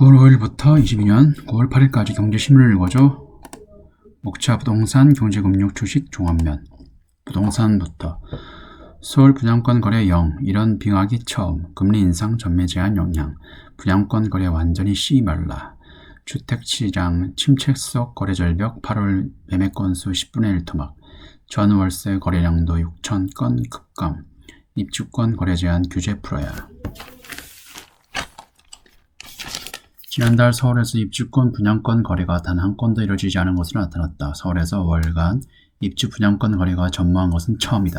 9월 5일부터 22년 9월 8일까지 경제신문을 읽어줘. 목차 부동산 경제금융 주식 종합면. 부동산부터. 서울 분양권 거래 0. 이런 빙하기 처음. 금리 인상 전매 제한 영향. 분양권 거래 완전히 씨말라. 주택시장 침체 속 거래 절벽. 8월 매매 건수 10분의 1 토막. 전 월세 거래량도 6,000건 급감. 입주권 거래 제한 규제 풀어야. 지난달 서울에서 입주권 분양권 거래가 단 한 건도 이루어지지 않은 것으로 나타났다. 서울에서 월간 입주 분양권 거래가 전무한 것은 처음이다.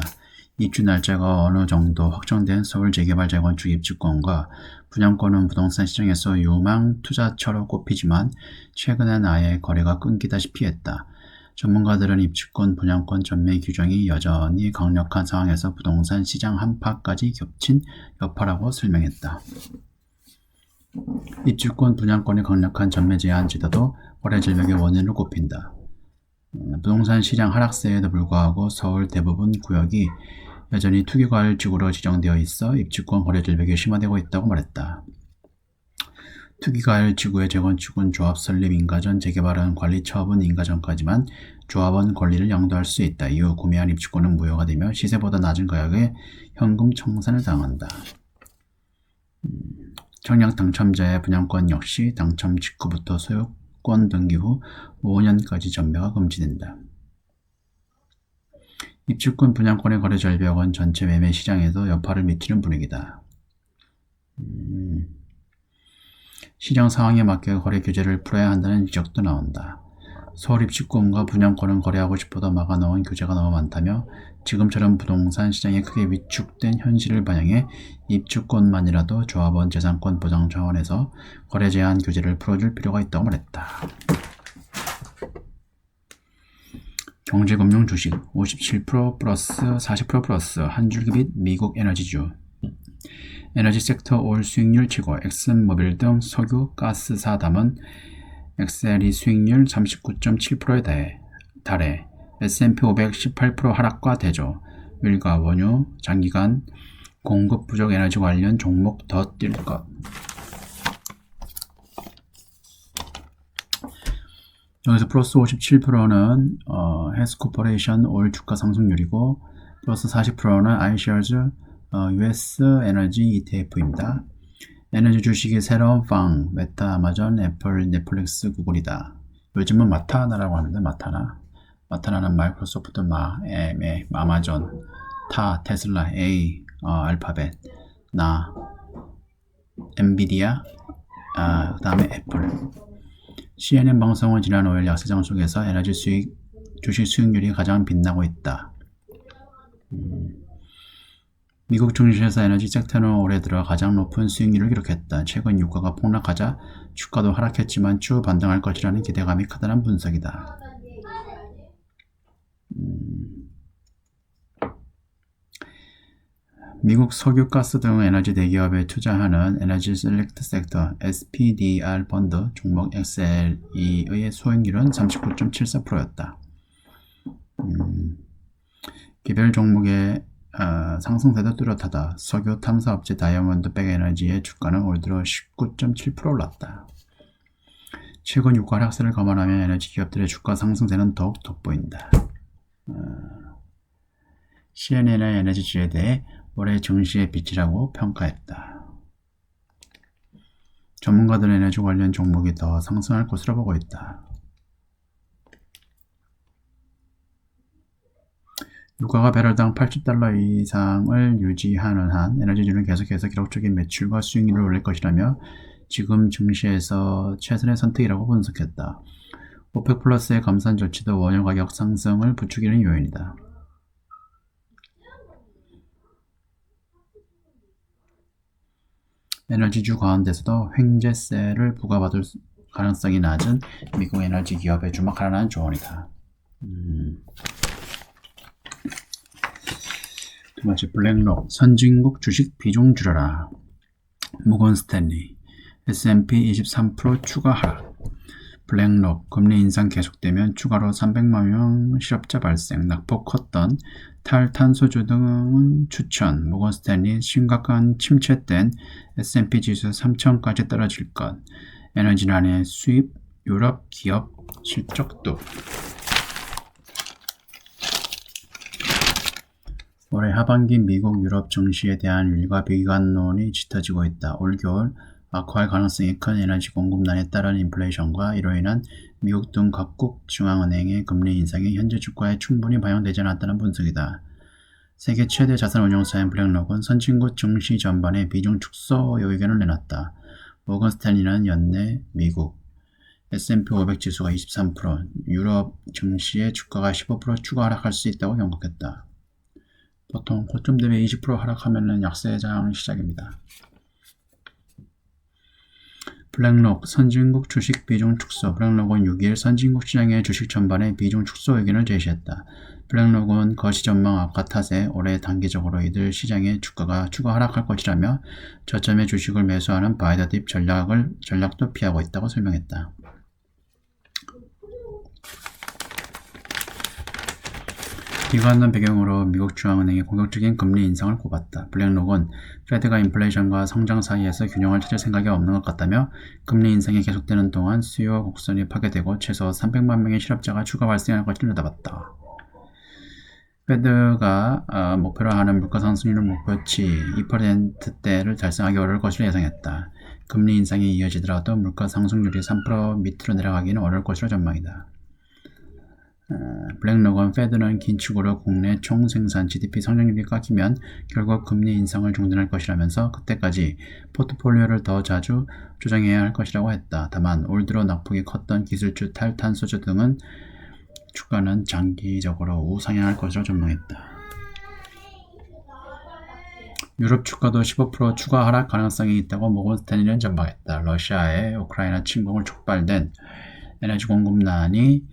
입주 날짜가 어느 정도 확정된 서울 재개발 재건축 입주권과 분양권은 부동산 시장에서 유망 투자처로 꼽히지만 최근엔 아예 거래가 끊기다시피 했다. 전문가들은 입주권 분양권 전매 규정이 여전히 강력한 상황에서 부동산 시장 한파까지 겹친 여파라고 설명했다. 입주권 분양권의 강력한 전매 제한 제도도 거래 절벽의 원인으로 꼽힌다. 부동산 시장 하락세에도 불구하고 서울 대부분 구역이 여전히 투기과열 지구로 지정되어 있어 입주권 거래 절벽이 심화되고 있다고 말했다. 투기과열 지구의 재건축은 조합 설립 인가전, 재개발은 관리 처분 인가전까지만 조합원 권리를 양도할 수 있다. 이후 구매한 입주권은 무효가 되며 시세보다 낮은 가격에 현금 청산을 당한다. 청약 당첨자의 분양권 역시 당첨 직후부터 소유권 등기 후 5년까지 전매가 금지된다. 입주권 분양권의 거래 절벽은 전체 매매 시장에도 여파를 미치는 분위기다. 시장 상황에 맞게 거래 규제를 풀어야 한다는 지적도 나온다. 서울 입주권과 분양권은 거래하고 싶어도 막아놓은 규제가 너무 많다며 지금처럼 부동산 시장에 크게 위축된 현실을 반영해 입주권만이라도 조합원 재산권 보장 차원에서 거래 제한 규제를 풀어줄 필요가 있다고 말했다. 경제금융 주식 57% 플러스 40% 플러스 한 줄기 빛 미국 에너지주. 에너지 섹터 올 수익률 최고. 엑슨모빌 등 석유, 가스사 담은 엑셀이 수익률 39.7%에 달해 S&P 500 18% 하락과 대조. 밀과 원유, 장기간 공급 부족 에너지 관련 종목 더 뛸 것. 여기서 플러스 57%는 헬스코퍼레이션 올 주가 상승률이고 플러스 40%는 iShares US 에너지 ETF입니다. 에너지 주식이 새로운 팡, 메타, 아마존, 애플, 넷플릭스, 구글이다. 요즘은 마타나라고 하는데 마타나는 마이크로소프트, 아마존, 타, 테슬라, A, 알파벳, 엔비디아, 그 다음에 애플. CNN 방송은 지난 5일 약세장 속에서 에너지 주식 수익률이 가장 빛나고 있다. 미국 증시에서 에너지 섹터는 올해 들어 가장 높은 수익률을 기록했다. 최근 유가가 폭락하자 주가도 하락했지만 추후 반등할 것이라는 기대감이 크다는 분석이다. 미국 석유, 가스 등 에너지 대기업에 투자하는 에너지 셀렉트 섹터 SPDR 펀드 종목 XLE의 수익률은 39.74%였다. 개별 종목의 상승세도 뚜렷하다. 석유 탐사업체 다이아몬드백 에너지의 주가는 올 들어 19.7% 올랐다. 최근 유가 하락세를 감안하면 에너지 기업들의 주가 상승세는 더욱 돋보인다. CNN의 에너지주에 대해 올해 증시의 빛이라고 평가했다. 전문가들은 에너지 관련 종목이 더 상승할 것으로 보고 있다. 유가가 배럴당 80달러 이상을 유지하는 한 에너지주는 계속해서 기록적인 매출과 수익률을 올릴 것이라며 지금 증시에서 최선의 선택이라고 분석했다. 오펙 플러스의 감산 조치도 원유 가격 상승을 부추기는 요인이다. 에너지주 가운데서도 횡재세를 부과받을 가능성이 낮은 미국 에너지 기업에 주목하라는 조언이다. 두 번째, 블랙록 선진국 주식 비중 줄여라. 모건 스탠리 S&P 23% 추가 하락. 블랙록 금리 인상 계속되면 추가로 300만 명 실업자 발생. 낙폭 컸던 탈탄소주 등은 추천. 모건 스탠리 심각한 침체 땐 S&P 지수 3000까지 떨어질 것. 에너지난의 수입, 유럽 기업 실적도. 올해 하반기 미국 유럽 증시에 대한 일과 비관론이 짙어지고 있다. 올겨울 악화할 가능성이 큰 에너지 공급난에 따른 인플레이션과 이로 인한 미국 등 각국 중앙은행의 금리 인상이 현재 주가에 충분히 반영되지 않았다는 분석이다. 세계 최대 자산 운용사인 블랙록은 선진국 증시 전반의 비중 축소 의견을 내놨다. 모건 스탠리는 연내 미국 S&P 500 지수가 23%, 유럽 증시의 주가가 15% 추가 하락할 수 있다고 경고했다. 보통 고점 대비 20% 하락하면 약세장 시작입니다. 블랙록 선진국 주식 비중 축소. 블랙록은 6일 선진국 시장의 주식 전반의 비중 축소 의견을 제시했다. 블랙록은 거시 전망 악화 탓에 올해 단기적으로 이들 시장의 주가가 추가 하락할 것이라며 저점의 주식을 매수하는 바이 더 딥 전략도 피하고 있다고 설명했다. 비관론 배경으로 미국 중앙은행이 공격적인 금리 인상을 꼽았다. 블랙록은 페드가 인플레이션과 성장 사이에서 균형을 찾을 생각이 없는 것 같다며 금리 인상이 계속되는 동안 수요 곡선이 파괴되고 최소 300만 명의 실업자가 추가 발생할 것을 내다봤다. 페드가 목표로 하는 물가 상승률 목표치 2%대를 달성하기 어려울 것으로 예상했다. 금리 인상이 이어지더라도 물가 상승률이 3% 밑으로 내려가기는 어려울 것으로 전망이다. 블랙록은 페드는 긴축으로 국내 총생산 GDP 성장률이 깎이면 결국 금리 인상을 중단할 것이라면서 그때까지 포트폴리오를 더 자주 조정해야 할 것이라고 했다. 다만 올 들어 낙폭이 컸던 기술주, 탈탄소주 등은 주가는 장기적으로 우상향할 것으로 전망했다. 유럽 주가도 15% 추가 하락 가능성이 있다고 모건 스탠리는 전망했다. 러시아의 우크라이나 침공을 촉발된 에너지 공급난이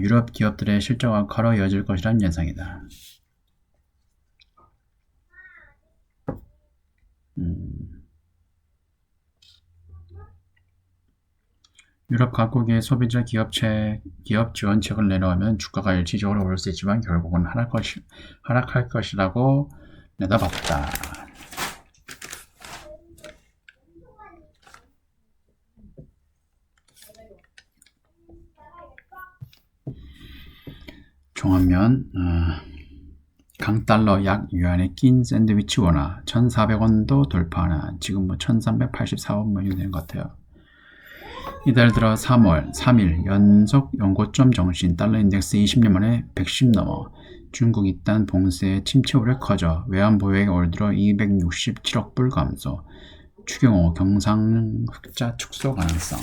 유럽 기업들의 실적 악화로 이어질 것이라는 예상이다. 유럽 각국의 소비자 기업 지원책을 내놓으면 주가가 일시적으로 오를 수 있지만 결국은 하락할 것이라고 내다봤다. 종합면 강달러 약 유안에 낀 샌드위치 원화 1,400원도 돌파하나 지금 1,384원 뭐 되는 것 같아요. 이달 들어 3일 연속 연고점 정신, 달러 인덱스 20년 만에 110 넘어. 중국 이단 봉쇄의 침체 우려 커져 외환 보유액 올 들어 267억 불 감소. 추경호 경상 흑자 축소 가능성.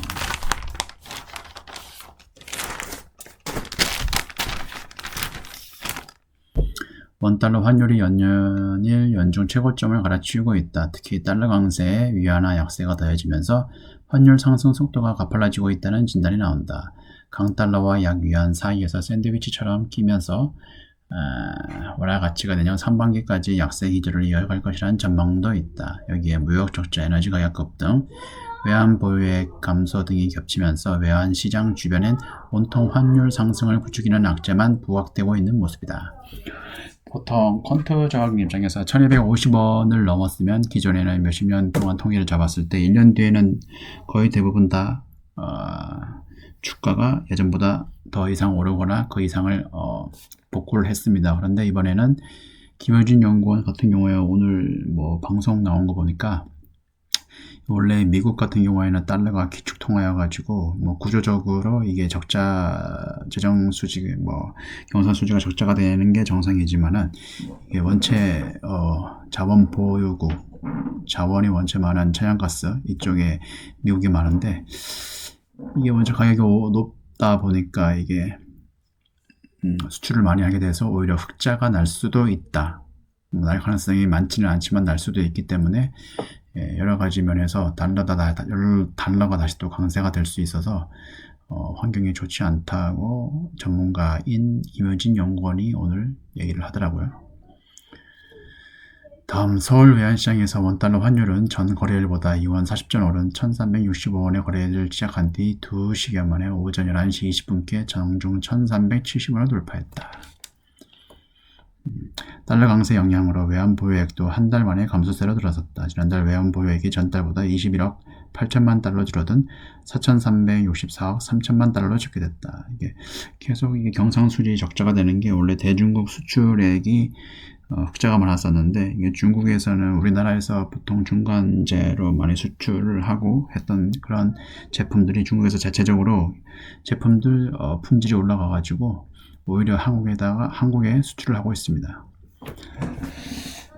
원달러 환율이 연일 연중 최고점을 갈아치우고 있다. 특히 달러 강세에 위안화 약세가 더해지면서 환율 상승 속도가 가팔라지고 있다는 진단이 나온다. 강달러와 약위안 사이에서 샌드위치처럼 끼면서 원화 가치가 내년 상반기까지 약세 기조를 이어갈 것이라는 전망도 있다. 여기에 무역 적자, 에너지 가격 급등, 외환 보유액 감소 등이 겹치면서 외환 시장 주변엔 온통 환율 상승을 부추기는 악재만 부각되고 있는 모습이다. 보통 퀀트 저항 입장에서 1250원을 넘었으면 기존에는 몇십 년 동안 통계를 잡았을 때 1년 뒤에는 거의 대부분 다 주가가 예전보다 더 이상 오르거나 그 이상을 복구를 했습니다. 그런데 이번에는 김효진 연구원 같은 경우에 오늘 방송 나온 거 보니까 원래 미국 같은 경우에는 달러가 기축 통화여가지고 구조적으로 이게 적자 재정 수지 경선 수지가 적자가 되는 게 정상이지만은 이게 원체 자원 보유국 자원이 원체 많은 천연가스 이쪽에 미국이 많은데 이게 원체 가격이 높다 보니까 이게 수출을 많이 하게 돼서 오히려 흑자가 날 수도 있다. 날 가능성이 많지는 않지만 날 수도 있기 때문에 여러 가지 면에서 달러가 다시 또 강세가 될 수 있어서 환경이 좋지 않다고 전문가인 김효진 연구원이 오늘 얘기를 하더라고요. 다음 서울 외환시장에서 원달러 환율은 전 거래일보다 2원 40전 오른 1365원에 거래를 시작한 뒤 2시간 만에 오전 11시 20분께 정중 1370원을 돌파했다. 달러 강세 영향으로 외환 보유액도 한 달 만에 감소세로 들어섰다. 지난달 외환 보유액이 전달보다 21억 8천만 달러 줄어든 4,364억 3천만 달러로 집계됐다. 이게 계속 이게 경상수지 적자가 되는 게 원래 대중국 수출액이 흑자가 많았었는데 이게 중국에서는 우리나라에서 보통 중간재로 많이 수출을 하고 했던 그런 제품들이 중국에서 자체적으로 제품들 품질이 올라가 가지고 오히려 한국에 수출을 하고 있습니다.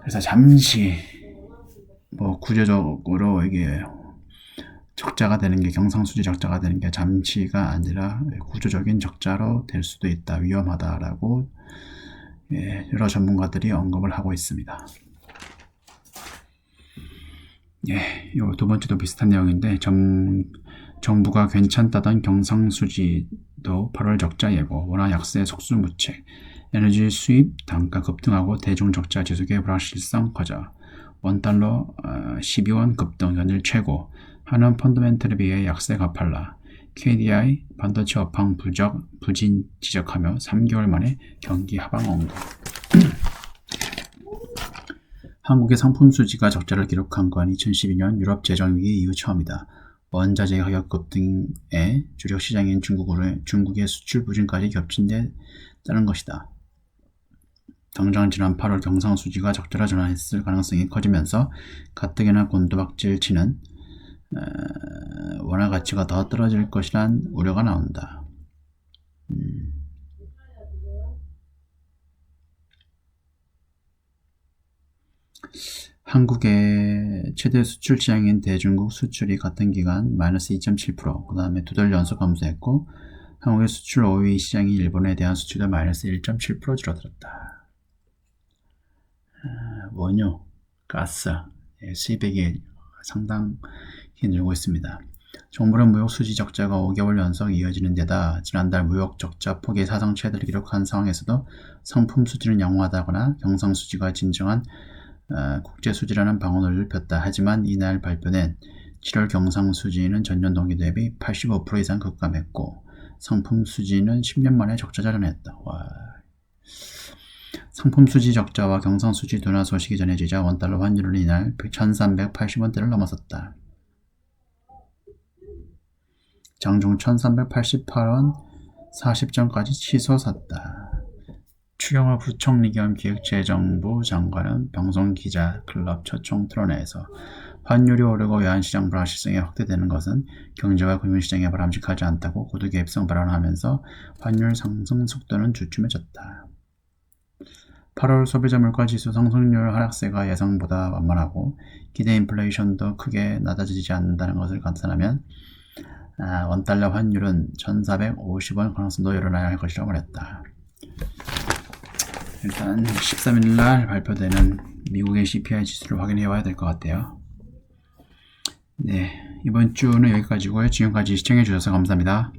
그래서 잠시 구조적으로 이게 적자가 되는 게 경상수지 적자가 되는 게 잠시가 아니라 구조적인 적자로 될 수도 있다, 위험하다라고 여러 전문가들이 언급을 하고 있습니다. 요 두 번째도 비슷한 내용인데 정부가 괜찮다던 경상수지도 8월 적자 예고, 원화 약세 속수무책, 에너지 수입 단가 급등하고 대중 적자 지속의 불확실성 커져 원달러 12원 급등 연일 최고, 한원 펀더멘털에 비해 약세 가팔라, KDI 반도체 업황 부진 지적하며 3개월 만에 경기 하방 언급. 한국의 상품 수지가 적자를 기록한 건 2012년 유럽 재정위기 이후 처음이다. 원자재 가격 급등에 주력 시장인 중국의 수출 부진까지 겹친 데 따른 것이다. 당장 지난 8월 경상수지가 적자로 전환했을 가능성이 커지면서 가뜩이나 곤두박질 치는 원화 가치가 더 떨어질 것이란 우려가 나온다. 한국의 최대 수출 시장인 대중국 수출이 같은 기간 마이너스 2.7%, 그 다음에 두 달 연속 감소했고, 한국의 수출 5위 시장인 일본에 대한 수출도 마이너스 1.7% 줄어들었다. 원유, 가스, 수입액이 상당히 늘고 있습니다. 정부는 무역 수지 적자가 5개월 연속 이어지는 데다 지난달 무역 적자 폭의 사상 최대를 기록한 상황에서도 상품 수지는 양호하다거나 경상 수지가 진정한 국제 수지라는 방언을 폈다. 하지만 이날 발표된 7월 경상 수지는 전년 동기 대비 85% 이상 급감했고 상품 수지는 10년 만에 적자 자료냈다. 상품 수지 적자와 경상 수지 둔화 소식이 전해지자 원달러 환율은 이날 1,380원대를 넘어섰다. 장중 1,388원 40전까지 치솟았다. 추경호 부총리 겸 기획재정부 장관은 방송기자클럽 초청 토론회에서 환율이 오르고 외환시장 불확실성이 확대되는 것은 경제와 금융시장에 바람직하지 않다고 고도 개입성 발언을 하면서 환율 상승 속도는 주춤해졌다. 8월 소비자 물가지수 상승률 하락세가 예상보다 완만하고 기대 인플레이션도 크게 낮아지지 않는다는 것을 감안하면 원달러 환율은 1,450원 가능성도 열어놔야 할 것이라고 말했다. 일단 13일 날 발표되는 미국의 CPI 지수를 확인해 봐야 될 것 같아요. 네, 이번 주는 여기까지고요. 지금까지 시청해 주셔서 감사합니다.